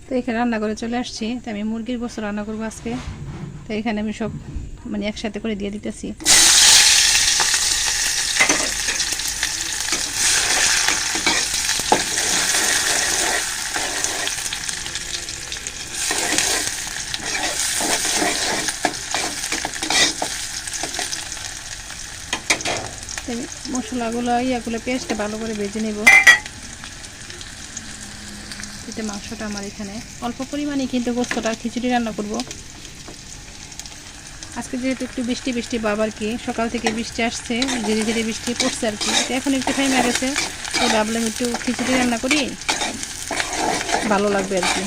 তো এখানে রান্না করে চলে আসছি। তো আমি মুরগির গোশত রান্না করবো আজকে। তো এখানে আমি সব মানে একসাথে করে দিয়ে দিতেছি। মশলাগুলো ইয়াগুলো পেস্টে ভালো করে ভেজে নেব। এতে মাংসটা আমার এখানে অল্প পরিমাণে কিন্তু গোস্তটা খিচুড়ি রান্না করব। আজকে যেহেতু একটু বৃষ্টি বৃষ্টি ভাব আর কি, সকাল থেকে বৃষ্টি আসছে, ধীরে ধীরে বৃষ্টি পড়ছে আর কি। এখন একটু টাইম গেছে, তো ভাবলাম একটু খিচুড়ি রান্না করি, ভালো লাগবে আর কি।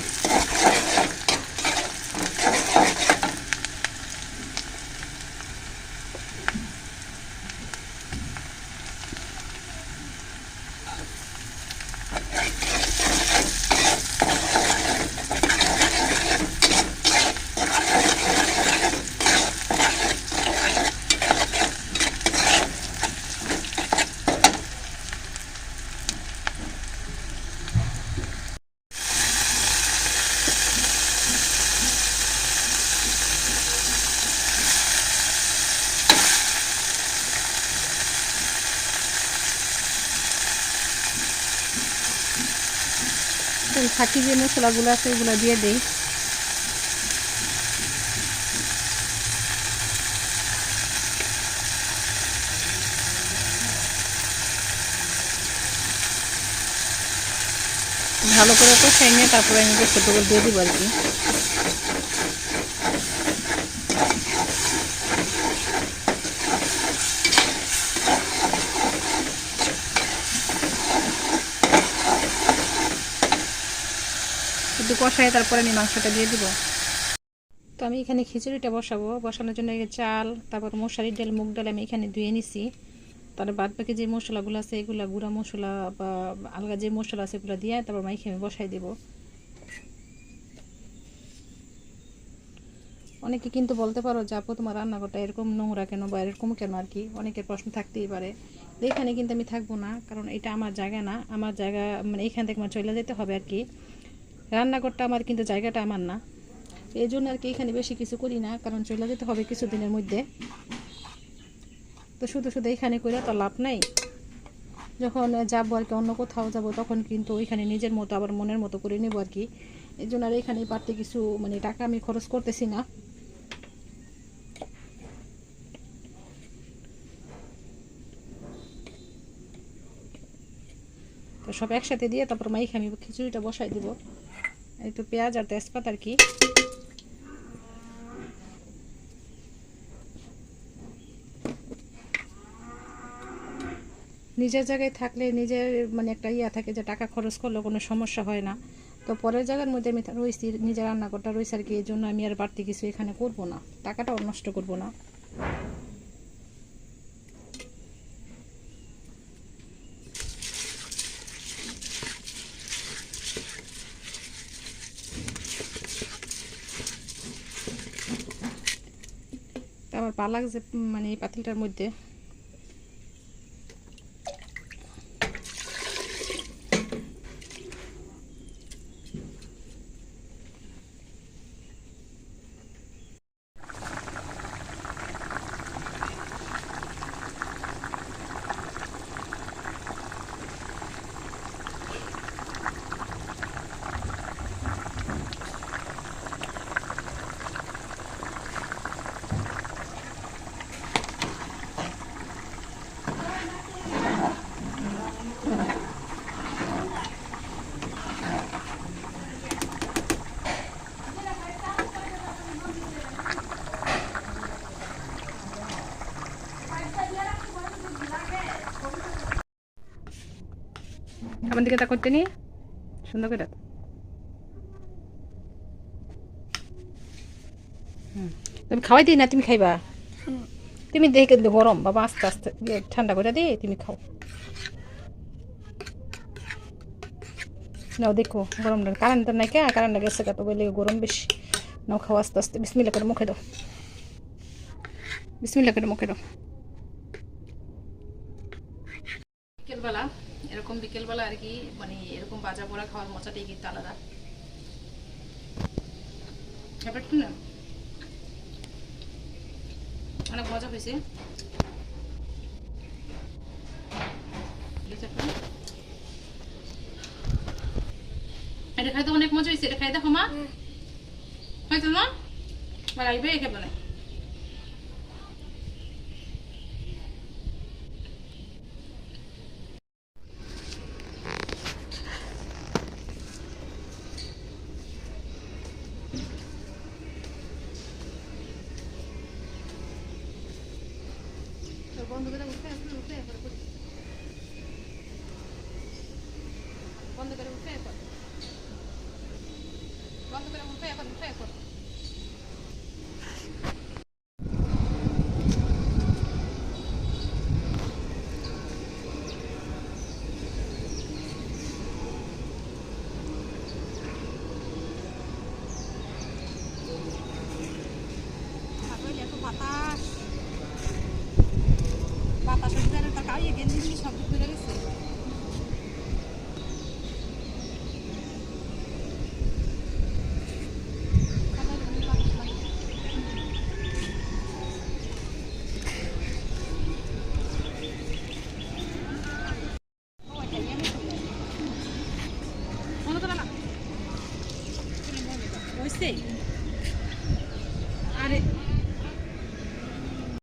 ফাঁকি যে মশলাগুলো আছে ওগুলো দিয়ে দেই। ভালো করে কষাই নিয়ে তারপরে আমি গোস্তগুলো দিয়ে দিব আর কি। একটু কষাই তারপরে আমি মাংসটা দিয়ে দিব। তো আমি এখানে খিচুড়িটা বসাবো। বসানোর জন্য চাল, তারপর মশারির ডাল, মুগ ডাল আমি এখানে ধুয়ে নিছি। তারপর বাদ বাকি যে মশলাগুলো আছে এগুলো গুঁড়া মশলা বা আলগা যে মশলা আছে এগুলো দিয়ে তারপর মাইখে আমি বসাই দেব। অনেকে কিন্তু বলতে পারো যে আপু তোমার রান্নাঘরটা এরকম নোংরা কেন বা এরকম কেন আর কি, অনেকের প্রশ্ন থাকতেই পারে। এখানে কিন্তু আমি থাকবো না, কারণ এটা আমার জায়গা না। আমার জায়গা মানে এখান থেকে আমার চলে যেতে হবে আর কি। রান্নাঘরটা আমার, কিন্তু জায়গাটা আমার না। এই জন্য আর কি এখানে বেশি কিছু করি না, কারণ চলে যেতে হবে কিছুদিনের মধ্যে। তো শুধু শুধু এখানে করে তো লাভ নাই। যখন যাবো আর কি, অন্য কোথাও যাবো, তখন কিন্তু ওইখানে নিজের মতো আবার মনের মতো করে নেবো আর কি। এই জন্য আর এখানে বাড়তি কিছু মানে টাকা আমি খরচ করতেছি না। তো সব একসাথে দিয়ে তারপর মাইখে আমি খিচুড়িটা বসাই দিব। এই তো পেঁয়াজ আর তেজপাতা আর কি। নিজের জায়গায় থাকলে নিজের মানে একটা ইয়া থাকে যে টাকা খরচ করলে কোনো সমস্যা হয় না। তো পরের জায়গার মধ্যে আমি রয়েছি, নিজের রান্নাঘরটা রয়েছে আর কি। এই জন্য আমি আর বাড়তি কিছু এখানে করব না, টাকাটাও নষ্ট করব না। আমার পা লাগছে মানে এই পাতিলটার মধ্যে। আমার দিকে তা করতে নিয়ে সুন্দর করে। তুমি খাওয়াই দিই না, তুমি খাইবা? তুমি দেখে গরম বাবা, আস্তে আস্তে ঠান্ডা করে দিই, তুমি খাও। নাও দেখো গরম কারেন্ট নাই কে, কারেন্ট গেছে কত বলে গরম বেশি। নাও খাও আস্তে আস্তে, বিসমিল্লাহ করে মুখে দাও, বিসমিল্লাহ করে মুখে দাও। বিকেলবেলা, এরকম বিকেলবেলা আর কি, মানে এরকম ভাজা পোড়া খাওয়ার মজাটাই কিন্তু আলাদা। তো এই যে দেখো, গরম গরম ভাত, ডাল, ভাজি, পাঁপড়, পাঁপড় ভাজা, আর কি। তো এই যে দেখো, গরম গরম ভাত, ডাল, ভাজি, পাঁপড়, পাঁপড় ভাজা, আর কি। ব্যাপারটা না অনেক মজা হয়েছে। এটা খাইতে অনেক মজা হয়েছে। এটা খাই দেখো মা, হয়তো না লাগবে খেবে না। বন্ধ করে উঠে উঠে বন্ধ করে উঠে বন্ধ করে উঠে এখন বাতাস বাতাসের ভিতরে তার কাউকে গেঞ্জি শব্দ করে গেছে। মনে করে না হয়েছে